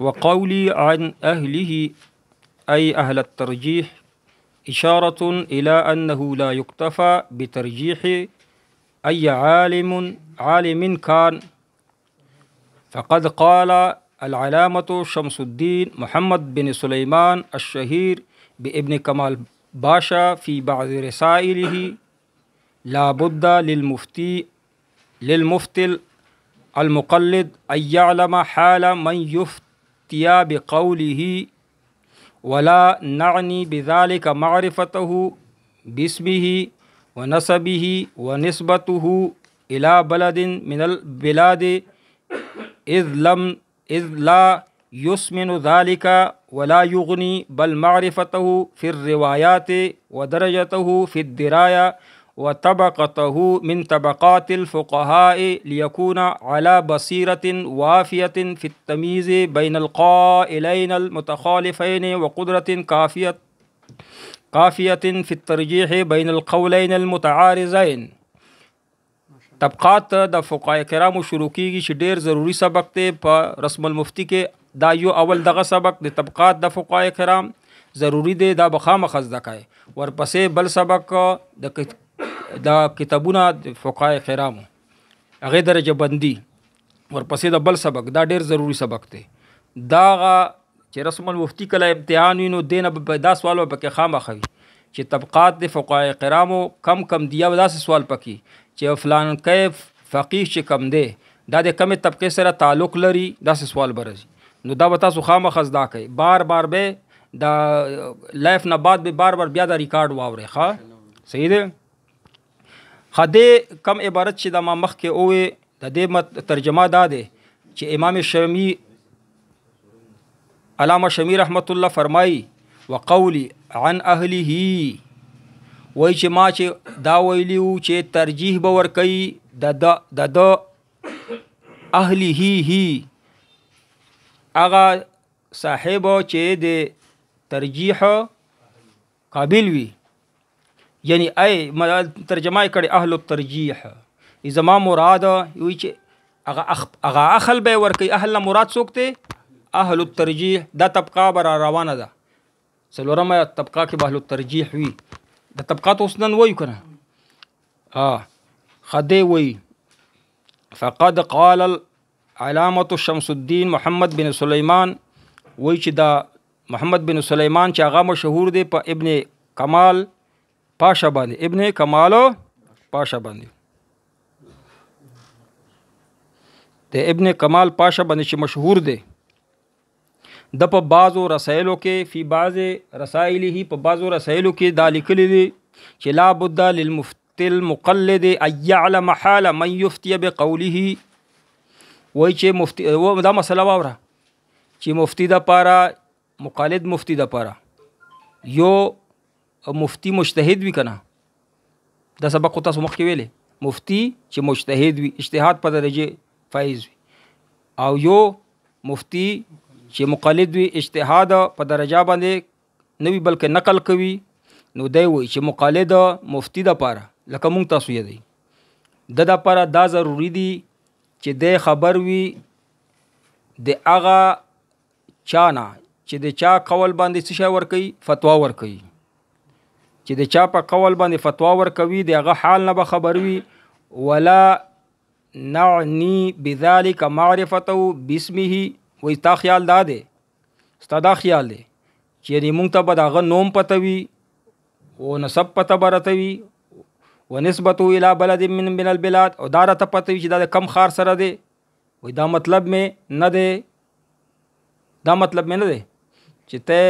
وقولي عن أهله أي أهل الترجيح إشارة إلى أنه لا يكتفى بترجيح أي عالم كان، فقد قال العلامة شمس الدين محمد بن سليمان الشهير بابن كمال باشا في بعض رسائله: لا بد للمفتي المقلد أن يعلم حال من يفتي بقوله، ولا نعني بذلك معرفته باسمه ونسبه ونسبته إلى بلد من البلاد، إذ لا يسمن ذلك ولا يغني، بل معرفته في الروايات ودرجته في الدراية وطبقته من طبقات الفقهاء، ليكون على بصيرة وافية في التمييز بين القائلين المتخالفين، وقدرة كافية في الترجيح بين القولين المتعارضين. طبقات د فقهای کرامو شروع کیږي چې ډیر ضروری سبق دی په رسم المفتی کې. دا یو اول دغه سبق د طبقات د فقهای کرام ضروری دی، دا بخامخ زده کای. ورپسې بل سبق د کتابونه د فقهای کرامو هغه درجه بندي، ورپسې د بل سبق دا ډیر ضروری سبق دی. دا چې رسم المفتی کله امتحان وینو دینه به دا سوال پکې خامخ وي چې طبقات د فقهای کرامو کم دی، او داسې سوال پکې چې فلان کیف فقیه چې کم دی دا د کمې طبقې سره تعلق لري، داسې سوال برځي. نو دا به تاسو خامخ زده کوئ، بار به د لایف نه بعد به بار بیا د ریکارډ واورئ. ښه صحیح دی. خدای کم عبارت چې د ما مخکې اوې د دې ترجمه دا دی چې امام شامی علامه شامی رحمت الله فرمایي: وقولی عن اهله، وای چې ما چې دا ویلیو چې ترجیح به ورکوي د اهله هغه صاحب چې د ترجیح قابل وي، یعنی ای ترجمه کړي اهل الترجیح. زما مراد وی چې هغه اخل به ورکوي. اهل نه مراد څوک دی؟ اهل الترجیح. دا طبقه بر روانه ده، څلورمه طبقه کې به اهل الترجیح وي. د طبقات اوس نن وایو کنه. خدای وی: فقد قال العلامة شمس الدین محمد بن سلیمان، وی چې دا محمد بن سلیمان چې هغه مشهور دی په ابن کمال پاشا باندې، ابن کمال پاشا باندې، د ابن کمال پاشا باندې چې مشهور دی. د په بعضو رسائلو کې فی بعض رسائله په بعضو رسائلو کې دا لیکلی دی چې لا بد للمفتي المقلد ان يعلم حال من يفتي بقوله. وای چې مفتی دا مسله واوره چې مفتی د پاره مقلد مفتی د پاره یو مفتی مجتهد وی کنه. دا سبق تاسو مخکې ویلې، مفتی چې مجتهد وي، اجتهاد په درجه فایز وي، او یو مفتی چې مقلد وي، اجتهاد په درجه باندې نوی بلکې نقل کوي. نو دی وي چې مقلد مفتی د پاره لکه مونږ تاسو یې دی د پاره دا ضروری دی چې د خبر وي د هغه چانه چې د چا قول باندې څه شی ورکوي، فتوا ورکوي. چې د چا په قول باندې فتوا ورکوي د هغه حال نه به خبر وي. ولا نعني بذلك معرفته باسمه. وی تا خیال دا دی، ستا دا خیال دی چې یعنی مونږ ته به د هغه نوم پته وي او نسب پته به راته وي، ونسبته الى بلد من البلاد، او دا راته پته وي چې دا د کم ښار سره دی. وی دا مطلب مې نه دی، دا مطلب مې نه دی چې ته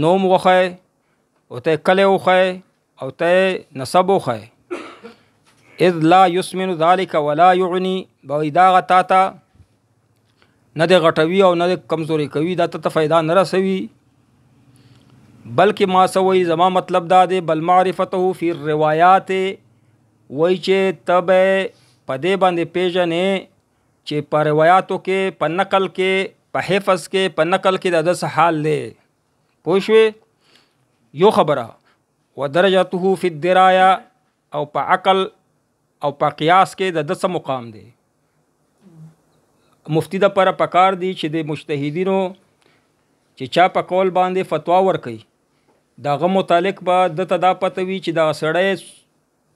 نوم وښایې او ته کلی وښایې او ته نسب وښایې. اذ لا يسمن ذلك ولا یعنی، وی دا هغه تا ته نه د غټوي او نه د کمزوري کوي، دا ته فایده نه رسوي. بلکې ما سوي زما مطلب دا دی بل معرفته فی الروایات، وای چې تب په دې باندې پیژنې چې په روایاتو کې، په نقل کې، په حفظ کې، په نقل کې د داس حال دی. پوه شوې؟ یو خبره ودرجته فی الدرايه، او په عقل او په قیاس کې د داس مقام دی. مفتی د لپاره پکار دی چې د مجتهدینو چې چا په قول باندې فتوا ورکوي دغه متعلق به دته دا پته وي چې دغه سړی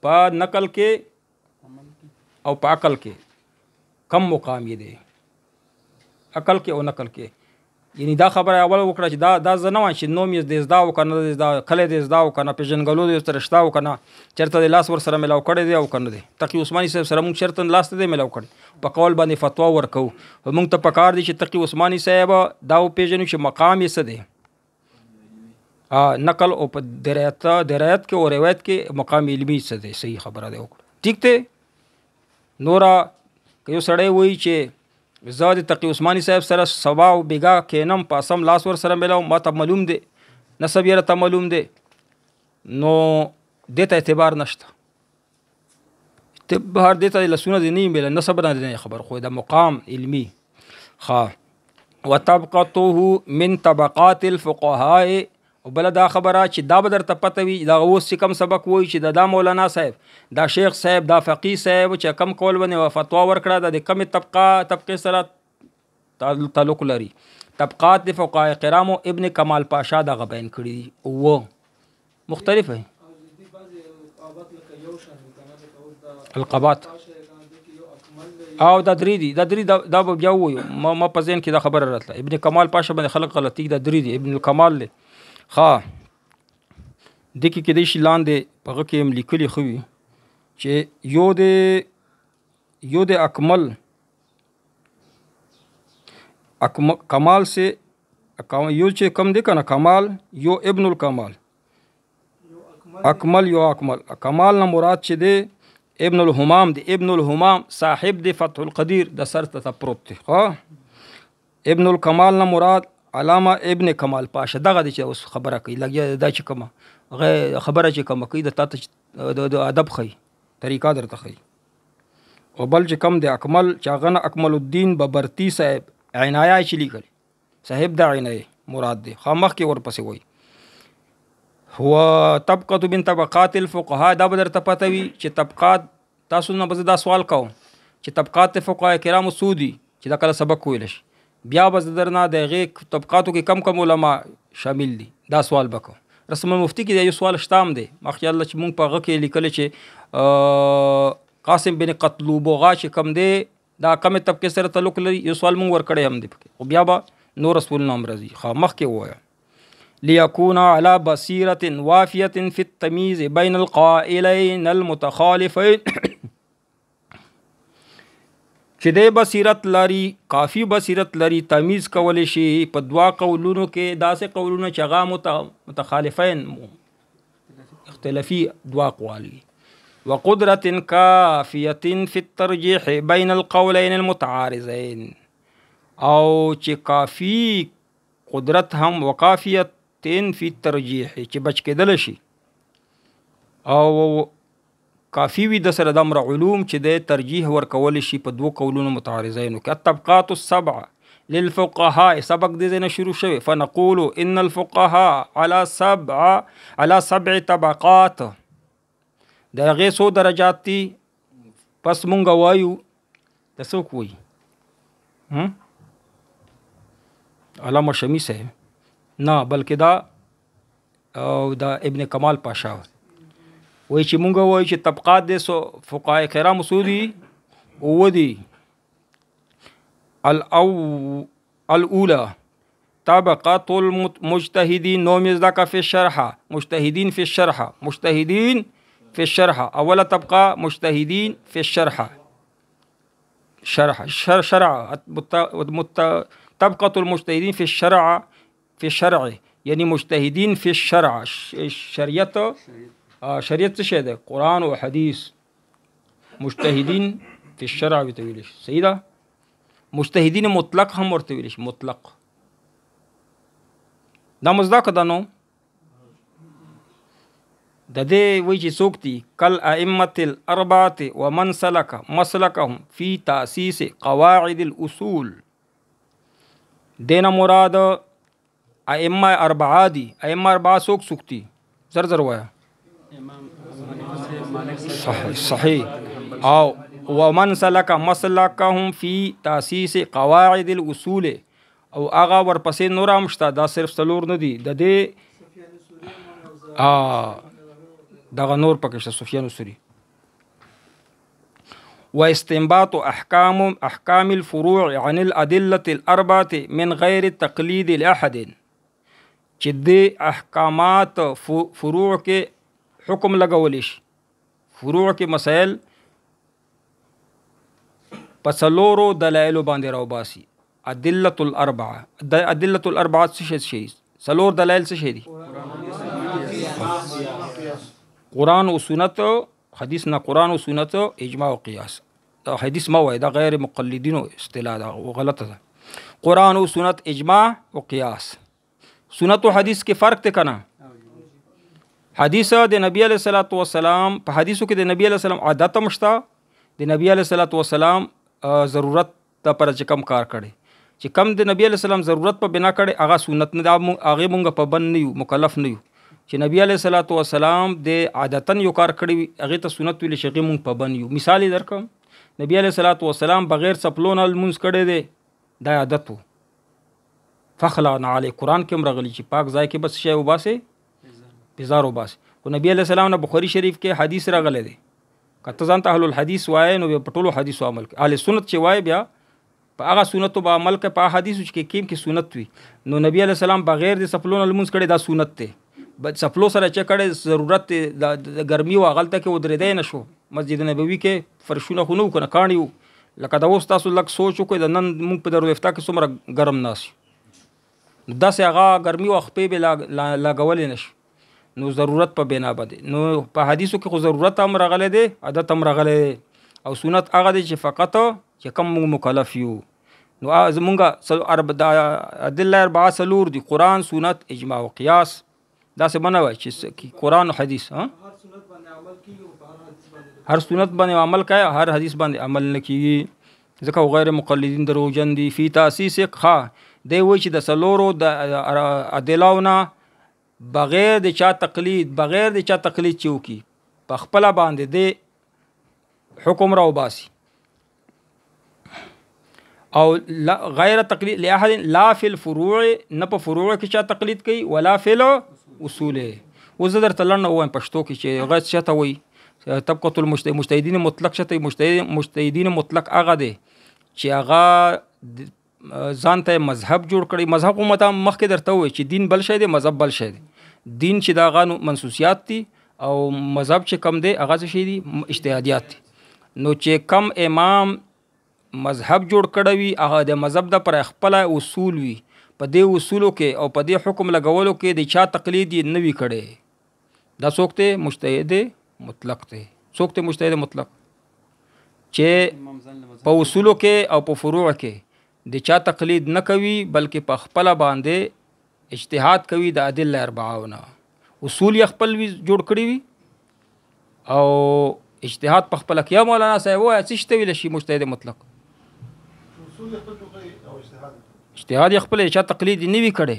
په نقل کې او په عقل کې کم مقام یې دی، عقل کې او نقل کې. یعنی دا خبره اول وکړه چې دا زه نه وایم چې نوم یې د زده او که نه د زده، کلی د زده او که نه، پېژنګلو د ورسره شته او که نه، چېرته د لاس ورسره میلاو کړی دی او که نه دی. تقي عثماني صاحب سره موږ چېرته لاس ته دی میلاو کړی، په قول باندې فتوا ورکوو. موږ ته پکار دی چې تقي عثماني صاحب دا وپېژنو چې مقام یې څه دی، نقل او په درایت کې او روایت کې مقام علمي څه دی. صحیح خبره دی وکړه، ټیک دی. نوره که یو سړی وایي چې زه د تقي عثماني صاحب سره سبا او بیګا کینم په اسم لاس ور سره میلاو، ما ته معلوم دی، نسب یې راته معلوم دی، نو دې ته اعتبار نشته. اعتبار دې ته لسونه دې نه میله، نسب نه دی خبر، خو د مقام علمي. وطبقته من طبقات الفقهاء. او بل دا خبره چې دا به درته پته وي، دا اوس چې کم سبق وایي چې دا مولانا صاحب، دا شیخ صاحب، دا فقيه صاحب چې کم قول باندې فتوا ورکړه د کمې طبقې سره تعلق لري. طبقات د فقهای کرامو ابن کمال پاشا دغه بیان کړي دي، او مختلف ہے القبات او دا درې دي. دا درې دا به بیا ووایو، ما په ذهن کې دا خبره راتله. ابن کمال پاشا باندې خلک غلطي، دا درې دي. ابن الکمال دی دې کې کېدای شي لاندې په هغه کې هم لیکلي ښه وي چې یو د اکمل کمال سے یو چې کم دی که نه کمال، یو ابن الکمال، اکمل یو اکمل. کمال نه مراد چې دی ابن الحمام دی. ابن الحمام صاحب دی فتح القدیر، د سر ته پروت دی. ابن الکمال نه مراد علامه ابن کمال پاشا دغه دی چې اوس خبره کوي. لګیا دا چې کومه خبره چې کومه کوي د تاته د ادب ښیي، طریقه درته ښیي. او بل چې کم دی اکمل چې هغه نه اکمل الدین ببرتی صاحب عنایه چې لیکلی، صاحب د عنایه مراد دی. مخکې ورپسې وایي هو طبقه من طبقات الفقهاء. دا به درته پته وي چې طبقات، تاسو نه به زه دا سوال کوم چې طبقات فقهای کرامو څو دي چې دا کله سبق ویلی شي، بیا به زه درنه د هغې طبقاتو کې کم علما شامل دي، دا سوال به کوم. رسم المفتي کې یو سوال شته هم دی، مخکې الله چې مونږ په هغه کې لیکلی چې قاسم بن قتلوبغا چې کم دی دا کمې طبقې سره تعلق لري، یو سوال مونږ ورکړی هم دی پکې، خو بیا به نور رسولونه هم راځي. مخکې ووایه ليكون على بصيرة وافية في التمييز بين القائلين المتخالفين چې د بصیرت لري، کافی بصیرت لري، تمیز کولی شي په دوا قولونو کې، داسې قولونه چې هغه متخالفین اختلافي دوا اقوال دي. وقدرت کافیة فی الترجیح بین القولین المتعارضین. او چې کافی قدرت هم وکافیت فی الترجیح چې بچ کېدل شي، او کافی وي د سره د امر علوم چې د ترجیح ورکول شي په دوه قولونو متعارضینو کې. الطبقات السبع للفقهاء، سبق دې نه شروع شوی. فنقول ان الفقهاء على سبع طبقات، د هغې څو درجات دي. پس مونږ وایو د څوک وایي علامه شمی صاحب نه، بلکې دا ابن کمال پاشا وایي چې مونږ وایو چې طبقات دې فقهای کرام څو دي؟ اووه دي. الاولى طبقات المجتهدین، نوم زده که فی الشرح، مجتهدین فی الشرح، مجتهدین فی الشرح. اوله طبقه مجتهدین فی الشرح، شرع طبقة المجتهدین فی الشرع، فی الشرع یعنی مجتهدین فی الشرع، شریعت شریعت څه شی دی؟ قرآن او حدیث. مجتهدین فی الشرع ورته ویلی شي. صحیح ده. مجتهدین مطلق هم ورته ویلی شي، مطلق. دا مزداق ده نو د دې وایي چې څوک دي؟ کل ائمة الاربعة ومن سلک مسلکهم فی تأسیس قواعد الاصول. دینا مراد ائمه اربعه دي. ائمه اربعه څوک دي؟ زر وایا. صحیح. او ومن سلک مسلکهم فی تاسیس قواعد الاصول او هغه ورپسې نور هم شته دا صرف څلور نه دي د دې دغه نور پکې شته سفیان الثوری واستنباط احکام الفروع عن الادله الاربعه من غیر تقلید لاحد چې د احکامات فروع کې حکم لګول شي فروع کې مسائل په څلورو دلایلو باندې راوباسي ادله الاربعه څه شي څلور دلایل څه شي دي قرآن و سنت حدیث نه قرآن و سنت اجماع و قیاس دا حدیث ما وای دا غیر مقلدینو اصطلاح دا غلطه ده قرآن و سنت اجماع و قیاس سنت و حدیث کې فرق ته کنه حدیث د نبی علیہ الصلوۃ والسلام په حدیثو کې د نبی علیہ السلام عادت مشتا د نبی علیہ الصلوۃ والسلام ضرورت ته پر چې کم کار کړي چې کم د نبی علیہ السلام ضرورت په بنا کړي هغه سنت نه هغه مونږ په بند نه یو مکلف نه یو چې نبی علیہ الصلوۃ والسلام د عادتن یو کار کړي هغه ته سنت ویل شي مونږ په بند یو مثال درکم نبی علیہ الصلوۃ والسلام بغیر چپلون المنز کړي دی دا عادت وو فخلعنا علی قرآن کې مرغلی چې پاک ځای کې بس شی وباسه بزار وباسه او نبی علیہ السلام نه بخاری شریف کې حدیث راغلی دی کته ځان ته اهل الحدیث وای نو په ټولو حدیثو عمل کوي اهل سنت چې وای بیا په هغه سنتو به عمل کوي په حدیثو کې کیم کې سنت وي نو نبی علیہ السلام بغیر د چپلون المنز کړي دا سنت دی چپلو سره چې کړي ضرورت د ګرمي او غلطه کې ودرېدای نشو مسجد نبوي کې فرشونه خو نو کنه کاڼیو لکه دا اوس تاسو لک سوچ وکړئ د نن موږ په درو افتا کې څومره ګرم ناس داسې هغه ګرمي او خپې به لګولې نشي نو ضرورت په بنا باندې نو په حدیثو کې خو ضرورت هم راغلی دی عادت هم راغلی دی او سنت هغه دی چې فقط چې کم موږ مکلف یو نو زمونږ ادله اربعه څلور دي قرآن سنت اجماع او قیاس داسې بنه وای چې قرآن او حدیث هر سنت باندې عمل کوي هر حدیث باندې عمل نه کیږي ځکه غیر مقلدین دروغجن دي فی تاسیس خا دی وای چې د سلورو د ادلاونه بغیر د چا تقلید چوکي په خپل باندې د حکم راو باسي او غیر تقلید لاحد لا فی الفروع نه په فروع کې چا تقلید کوي ولا فی الاصول وزدر تلنه وایم پښتو کې چې غیر چاته وای طبقه المجتهدین مطلق شته مجتهدین مطلق هغه دی چې هغه ځان ته مذهب جوړ کړي مذهب مته مخکې درته وای چې دین بل شی دی مذهب بل شی دی دین چې دا غانو منسوسیات دي او مذهب چې کم دی هغه څه شي دي اجتهادیات دي نو چې کم امام مذهب جوړ کړی وي هغه د مذهب د پر خپل اصول وي په دې اصولو کې او په دې حکم لګولو کې د چا تقلید نه وي کړي دا څوک ته مجتهد مطلق ته څوک ته مجتهد مطلق چې په اصولو کې او په فروع کې د چا تقلید نه کوي بلکې په خپل باندې اجتهاد کوي د ادله اربعهونه اصول یې خپل جوړ کړی وي او اجتهاد په خپل کې مولانا صاحب وایي چې شته ویل شي مجتهد مطلق اجتهاد یې خپل چا تقلید نه وي کړي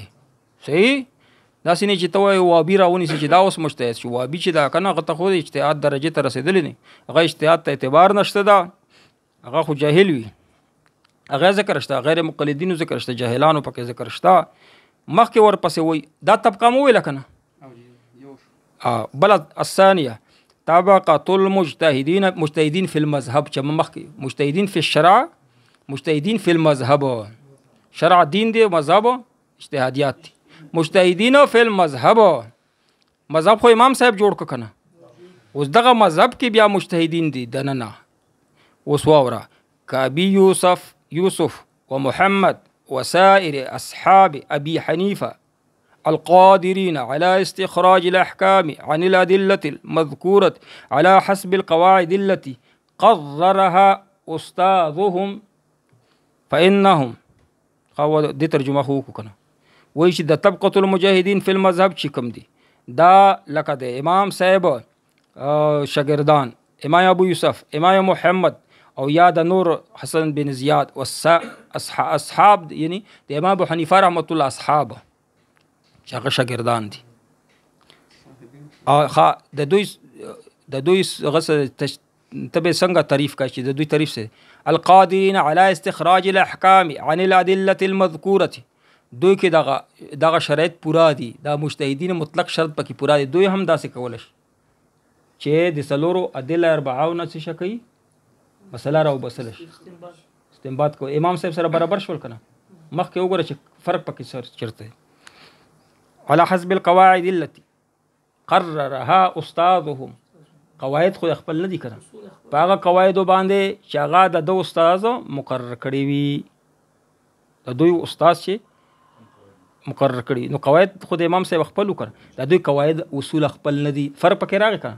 صحیح داسې نه چې توای وابي راونی چې دا اوس مجتهد شو وابي چې دا کنه غته خو اجتهاد درجه ته رسیدلی نه هغه اجتهاد ته اعتبار نشته دا هغه خو جاهل وي هغه ذکر شته غیر مقلدینو ذکر شته جاهلانو پکې ذکر شته مخکې ورپسې وای دا طبقه مو ویل کنه بلد الثانيه طبقه المجتهدين في المذهب چې مخکې مجتهدين في الشرع مجتهدين في المذهب شرع دین دی مذهب اجتهادیات دي مجتهدين في المذهب مذهب خو امام صاحب جوړ کنه اوس دغه مذهب کې بیا مجتهدین دي دننه اوس واوره کابی یوسف ومحمد وسائر أصحاب أبي حنيفة القادرين على استخراج الأحكام عن الأدلة المذكورة على حسب القواعد التي قررها أستاذهم فإنهم دي ترجمه خوكو كنا ويش دا طبقة المجاهدين في المذهب چكم دي دا لکه د امام صاحب شاگردان امام ابو یوسف امام محمد او یا د نور حسن بن زیاد اصحاب یعنی د امام ابو حنیفه رحمت الله اصحاب هغه شاګردان دي د دوی غسه تبه څنګه تعریف کا چې د دوی تعریف سره القادرین علی استخراج الاحکام عن الادله المذکوره دوی کې دغه شرایط پورا دي دا مجتهدین مطلق شرط پکې پورا دي دوی هم داسې کول شي چې د سلورو ادله اربعونه څه شکی مسله راو بسل شي استنباط کو امام صاحب سره برابر شول کنه مخکې وګوره چې فرق پکې سر چرته على حسب القواعد التي قررها استاذهم قواعد خو خپل نه دي کړه په هغه قواعد باندې چې هغه د دوه استاد مقرر کړی وي د دوی استاد چې مقرر کړی نو قواعد خو د امام صاحب خپل وکړه د دوی قواعد اصول خپل نه دي فرق پکې راغی کنه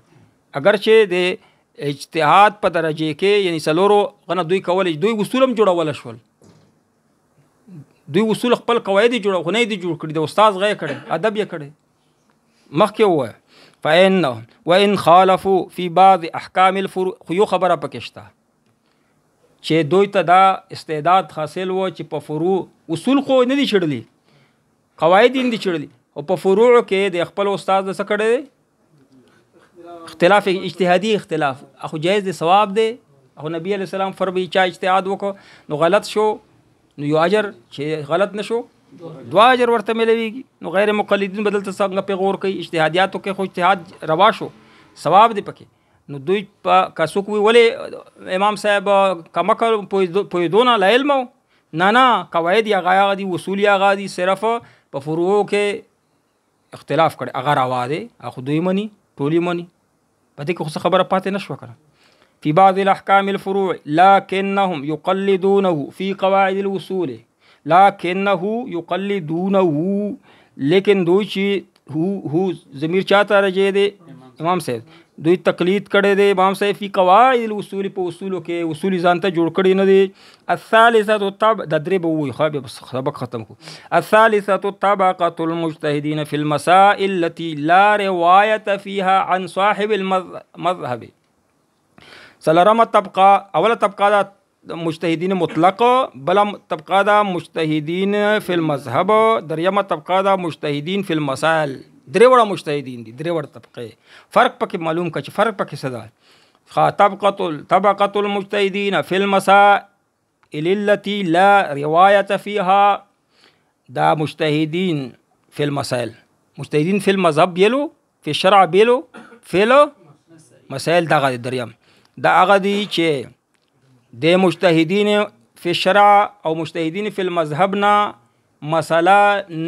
اگر چې د اجتهاد په درجه کې یعنی سلورو غنه دوی کول دوی اصول هم جوړول شول دوی اصول خپل قواعد جوړ خو نه دي جوړ کړی د استاد غي کړي ادب یې کړي مخکې وای فإنه وإن خالفوا في بعض أحكام الفروع خو یو خبره پکشته چې دوی ته دا استعداد حاصل و چې په فروع اصول خو نه دي چړلي قواعد یې دي چړلي او په فروع کې د خپل استاد څخه کړي اختلاف اجتهادي اختلاف اخو جایز دي ثواب دي اخو نبی علیہ السلام فرمایي چې اجتهاد وکړو نو غلط شو نو یو اجر چې غلط نشو دوا اجر ورته ملويږي نو غیر مقلدین بدل ته څنګه پیغور کوي اجتهادیاتو کې خو اجتهاد روا شو ثواب دي پکې نو دوی په کاسوک وی ولې امام صاحب کمکل پویدونه لا علم نه قواعد یا غیا دي اصول یا غا دي صرف په فروع کې اختلاف کړي اگر روا دي اخو دوی مني ټولي مني پدې کې خو خبره پاتې نشو کړه في بعض الاحكام الفروع لكنهم يقلدونه في قواعد الوصول لكنه يقلدونه لیکن دوی چې هو ضمیر چاته راځي دي امام صاحب دوی تقلید کړي دي امام صاحب في قواعد الوصول په اصولو کې اصول ځانته جوړ کړي نه دي الثالثه طب د درې بوي خو به سبق ختم کو الثالثه طبقه المجتهدين في المسائل التي لا روايه فيها عن صاحب المذهب سلرمه طبقه اوله طبقه دا مجتهدین مطلق بل طبقه دا مجتهدین فی المذهب دریمه طبقه دا مجتهدین فی المسائل درې وړه مجتهدین دي درې وړه طبقه فرق پکې معلوم کړه چې فرق پکې صدا طبقه المجتهدین فی المسائل التي لا روايه فيها دا مجتهدین فی المسائل مجتهدین فی المذهب بیلو فی الشرع بیلو فی المسائل دا دریم دا هغه دي چې د مجتهدین فی الشرع او مجتهدین فی المذهب نا مسله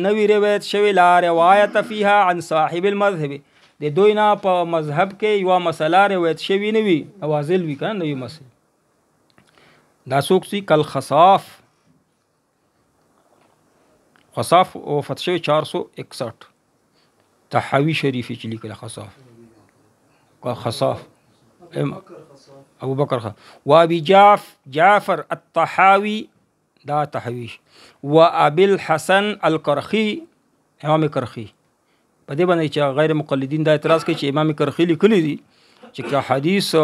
نوی روایت شوی لا روایت فیها عن صاحب المذهب د دوی نه په مذهب کې یو مسله روایت شوی نوی اوازل وی کنه نوی مسله دا څوک سی کل خصاف او فتشوی 461 تحوی شریفی چې لیکل خصاف ابو بکر و ابي جعفر الطحاوي دا تحویش و ابي الحسن الكرخي امام کرخی په دې باندې چې غیر مقلدین دا اعتراض کوي چې امام کرخی لیکلی دي چې حدیث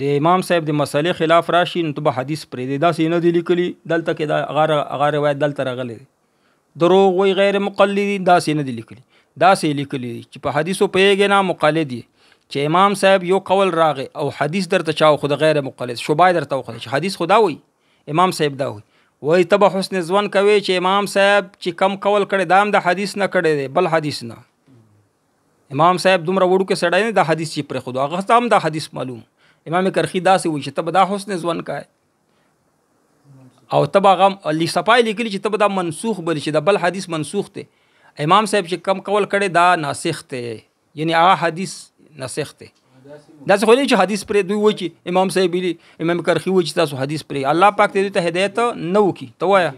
د امام صاحب د مسلې خلاف راشي نو به حدیث پرې دی دا سینه دی لیکلی دلته کې دا غیر روایت دلته راغلی دروغ وی غیر مقلدین دا سینه دی لیکلی دا سې لیکلی چې په حدیثو پیږي نه مقلد دي چې امام صاحب یو قول راغی او حدیث درته چاو خود غیر مقلد شوبای درته خو چې حدیث خدا وي امام صاحب دا وي تبه حسن ځوان کوي چې امام صاحب چې کم قول کړي دام د حدیث نه کړي دی بل حدیث نه امام صاحب دومره وړو کې سړی نه د حدیث چې پر خود هغه هم د حدیث معلوم امام کرخی دا سي وي چې تبه دا حسن ځوان کوي او تبه غم اللي صفای لیکلی چې تبه دا منسوخ بل چې د بل حدیث منسوخ دی امام صاحب چې کم قول کړي دا ناسخ دی یعنی هغه حدیث ناسخ دی دا څه خو نه چې حدیث پر دوی و چې امام صاحب ویلي امام کرخی و چې تاسو حدیث پر الله پاک دې ته هدایت نه وکي ته وایا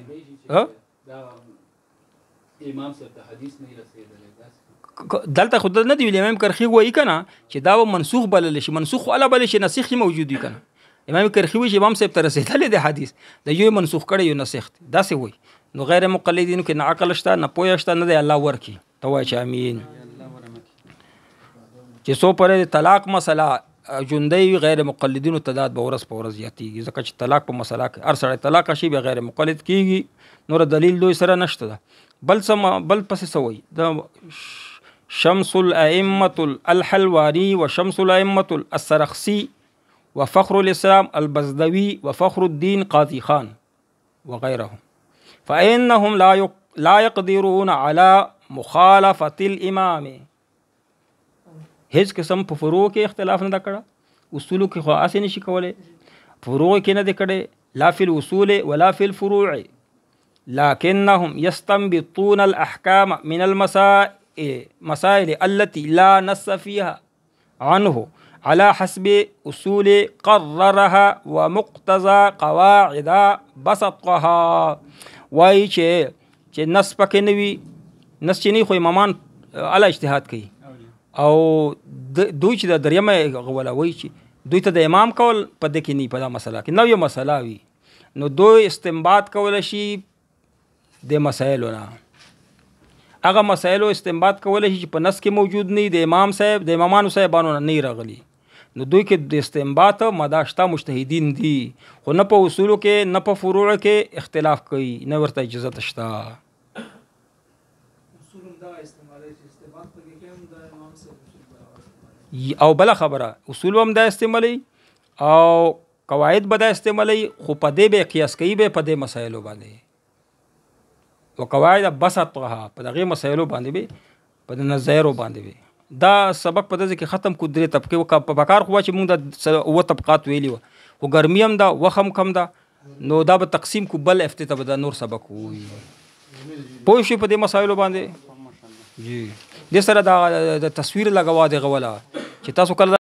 ها امام صاحب ته حدیث نه رسیدل دلته خود نه دی امام کرخی وایي کنه چې دا منسوخ بلل شي منسوخ ولا بل شي ناسخ موجود وي کنه امام کرخی و چې امام صاحب ته رسیدل دی حدیث د یو منسوخ کړي یو ناسخ دا څه وایي نو غیر مقلدین کې نه عقل شته نه پوهه شته نه دی الله ورکی ته وایي چې امین چې سو پر طلاق مسله جوندي غیر مقلدین تعداد به ورځ په ورځ زیاتیږي ځکه چې طلاق په مسله کې هر سړی طلاق شي به غیر مقلد کیږي نور دلیل دوی سره نشته ده بل پس سوي د شمس الائمه الحلواني وشمس الائمه السرخسي وفخر الإسلام البزدوي وفخر الدين قاضي خان وغيرهم، فإنهم لا يقدرون على مخالفة الإمام. هیڅ قسم په فروع کې اختلاف نه کړه، اصولو کې خو اسې نشي کولی، فروع کې نه دی کړی، لا فی الاصول ولا فی الفروع، لكنهم يستنبطون الأحكام من المسائل التي لا نص فيها عنه على حسب أصول قررها ومقتضى قواعد بسطها. وایي چې نص پکې نه وي، نص چې نه خو امامان اعلی اجتهاد کوي، او دوی چې د دریمه غوله وایي چې دوی ته د امام کول په دې کې نه، په دا مسله کې نو یو مسله وي، نو دوی استنباط کولی شي د مسایلو نه، هغه مسایلو استنباط کولی شي چې په نص کې موجود نه، د امام صاحب د امامانو صاحبانو نه راغلي، نو دوی کې د استنباط مداشته مجتهدین دي، خو نه په اصولو کې نه په فروع کې اختلاف کوي، نه ورته اجازه شته. او بله خبره اصول هم دا استعمالي او قواعد به دا استعمالي، خو په دې به قیاس کوي به په دې مسایلو باندې، او قواعد بسطها په دغه مسایلو باندې به په نظریو باندې به. دا سبق په دې کې ختم کو درې طبقه په بکار خو چې موږ د او طبقات ویلی و، خو ګرمي هم دا وخم کم دا، نو دا به تقسیم کو بل افتته به دا نور سبق وي پوه شي په دې مسایلو باندې. جی دې سره دا د تصویر لګوا دی غولا چې تاسو کله